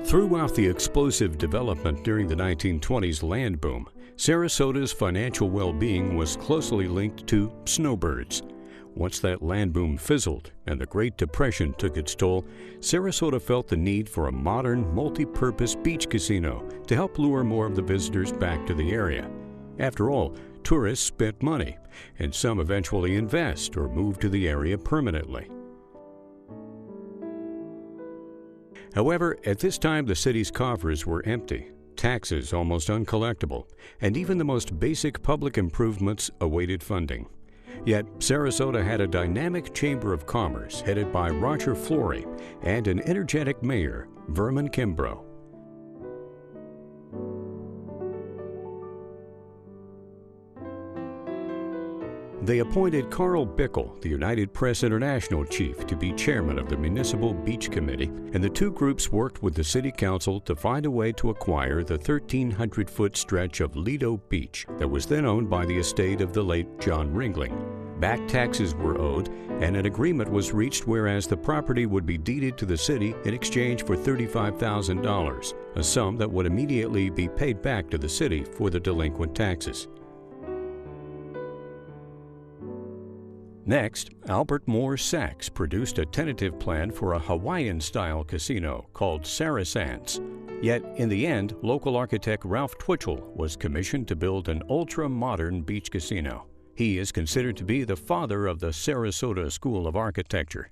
Throughout the explosive development during the 1920s land boom, Sarasota's financial well-being was closely linked to snowbirds. Once that land boom fizzled and the Great Depression took its toll, Sarasota felt the need for a modern, multi-purpose beach casino to help lure more of the visitors back to the area. After all, tourists spent money, and some eventually invest or move to the area permanently. However, at this time the city's coffers were empty, taxes almost uncollectible, and even the most basic public improvements awaited funding. Yet, Sarasota had a dynamic chamber of commerce headed by Roger Flory and an energetic mayor, Vermin Kimbrough. They appointed Carl Bickle, the United Press International chief, to be chairman of the Municipal Beach Committee, and the two groups worked with the city council to find a way to acquire the 1,300-foot stretch of Lido Beach that was then owned by the estate of the late John Ringling. Back taxes were owed, and an agreement was reached whereas the property would be deeded to the city in exchange for $35,000, a sum that would immediately be paid back to the city for the delinquent taxes. Next, Albert Moore Sachs produced a tentative plan for a Hawaiian-style casino called Sarasands. Yet, in the end, local architect Ralph Twitchell was commissioned to build an ultra-modern beach casino. He is considered to be the father of the Sarasota School of Architecture.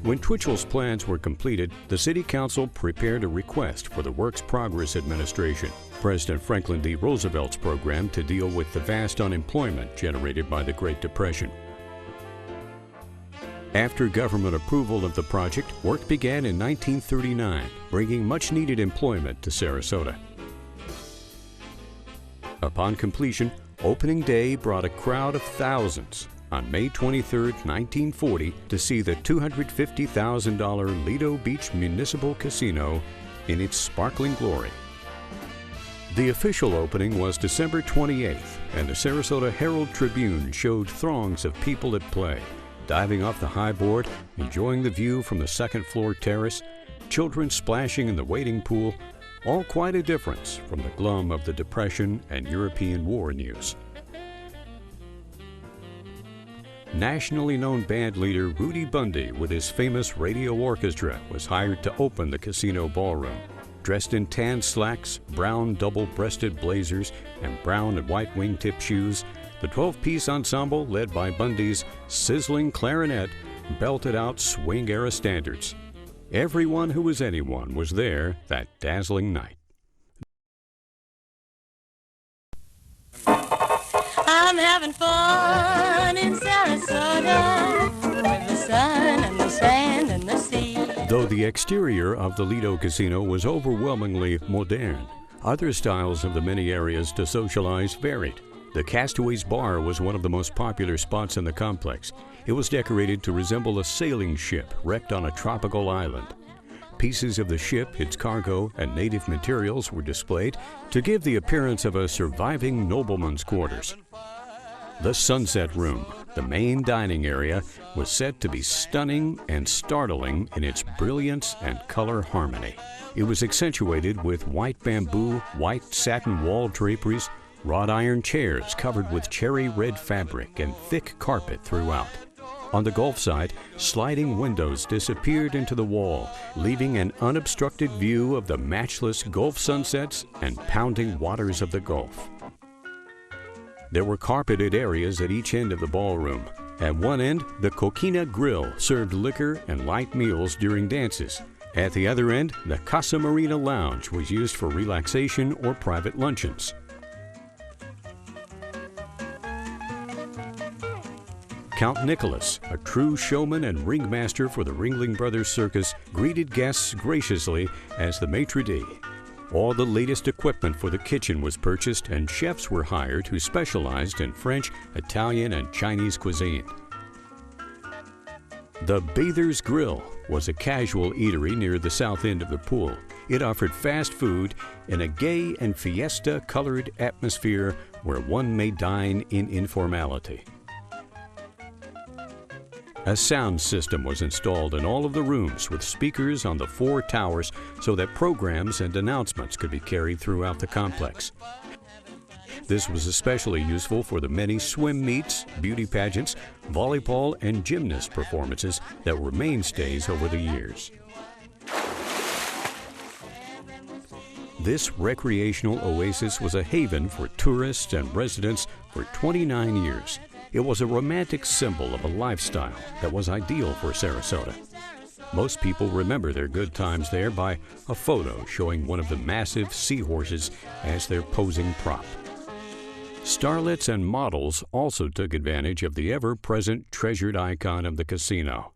When Twitchell's plans were completed, the City Council prepared a request for the Works Progress Administration, President Franklin D. Roosevelt's program to deal with the vast unemployment generated by the Great Depression. After government approval of the project, work began in 1939, bringing much-needed employment to Sarasota. Upon completion, opening day brought a crowd of thousands on May 23, 1940, to see the $250,000 Lido Beach Municipal Casino in its sparkling glory. The official opening was December 28th, and the Sarasota Herald Tribune showed throngs of people at play, diving off the high board, enjoying the view from the second-floor terrace, children splashing in the wading pool, all quite a difference from the glum of the Depression and European war news. Nationally known band leader Rudy Bundy with his famous radio orchestra was hired to open the casino ballroom. Dressed in tan slacks, brown double-breasted blazers, and brown and white wingtip shoes, the 12-piece ensemble led by Bundy's sizzling clarinet belted out swing-era standards. Everyone who was anyone was there that dazzling night. I'm having fun in Sarasota with the sun and the sand and the sea. Though the exterior of the Lido Casino was overwhelmingly modern, other styles of the many areas to socialize varied. The Castaways Bar was one of the most popular spots in the complex. It was decorated to resemble a sailing ship wrecked on a tropical island. Pieces of the ship, its cargo, and native materials were displayed to give the appearance of a surviving nobleman's quarters. The Sunset Room, the main dining area, was said to be stunning and startling in its brilliance and color harmony. It was accentuated with white bamboo, white satin wall draperies, wrought iron chairs covered with cherry red fabric, and thick carpet throughout. On the Gulf side, sliding windows disappeared into the wall, leaving an unobstructed view of the matchless Gulf sunsets and pounding waters of the Gulf. There were carpeted areas at each end of the ballroom. At one end, the Coquina Grill served liquor and light meals during dances. At the other end, the Casa Marina Lounge was used for relaxation or private luncheons. Count Nicholas, a true showman and ringmaster for the Ringling Brothers Circus, greeted guests graciously as the maitre d'. All the latest equipment for the kitchen was purchased, and chefs were hired who specialized in French, Italian, and Chinese cuisine. The Bather's Grill was a casual eatery near the south end of the pool. It offered fast food in a gay and fiesta-colored atmosphere where one may dine in informality. A sound system was installed in all of the rooms with speakers on the 4 towers so that programs and announcements could be carried throughout the complex. This was especially useful for the many swim meets, beauty pageants, volleyball, and gymnast performances that were mainstays over the years. This recreational oasis was a haven for tourists and residents for 29 years. It was a romantic symbol of a lifestyle that was ideal for Sarasota. Most people remember their good times there by a photo showing one of the massive seahorses as their posing prop. Starlets and models also took advantage of the ever-present treasured icon of the casino.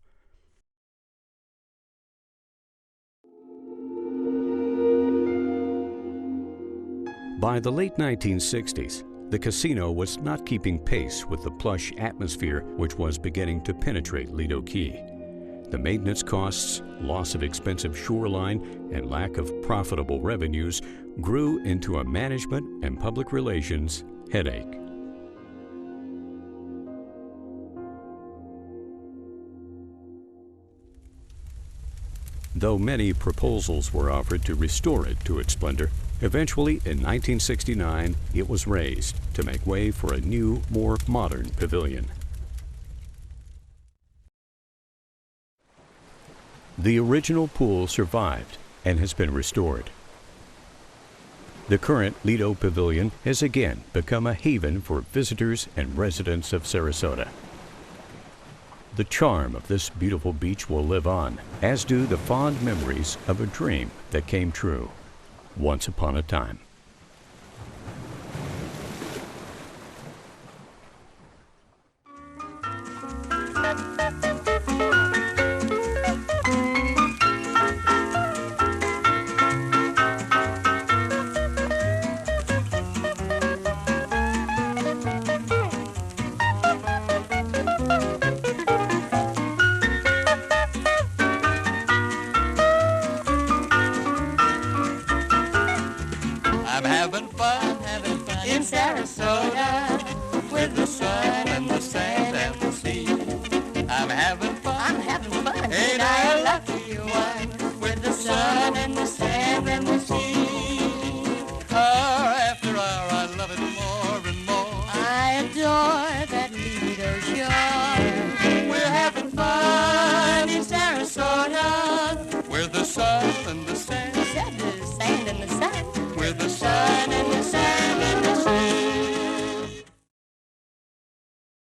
By the late 1960s, the casino was not keeping pace with the plush atmosphere which was beginning to penetrate Lido Key. The maintenance costs, loss of expensive shoreline, and lack of profitable revenues grew into a management and public relations headache. Though many proposals were offered to restore it to its splendor, eventually in 1969 it was razed to make way for a new, more modern pavilion. The original pool survived and has been restored. The current Lido Pavilion has again become a haven for visitors and residents of Sarasota. The charm of this beautiful beach will live on, as do the fond memories of a dream that came true once upon a time. I'm having fun in Sarasota with the sun and the sand and the sea. I'm having fun, ain't I a lucky one with the sun and the sand and the sea. Hour after hour I love it more and more. I adore that Lido shore.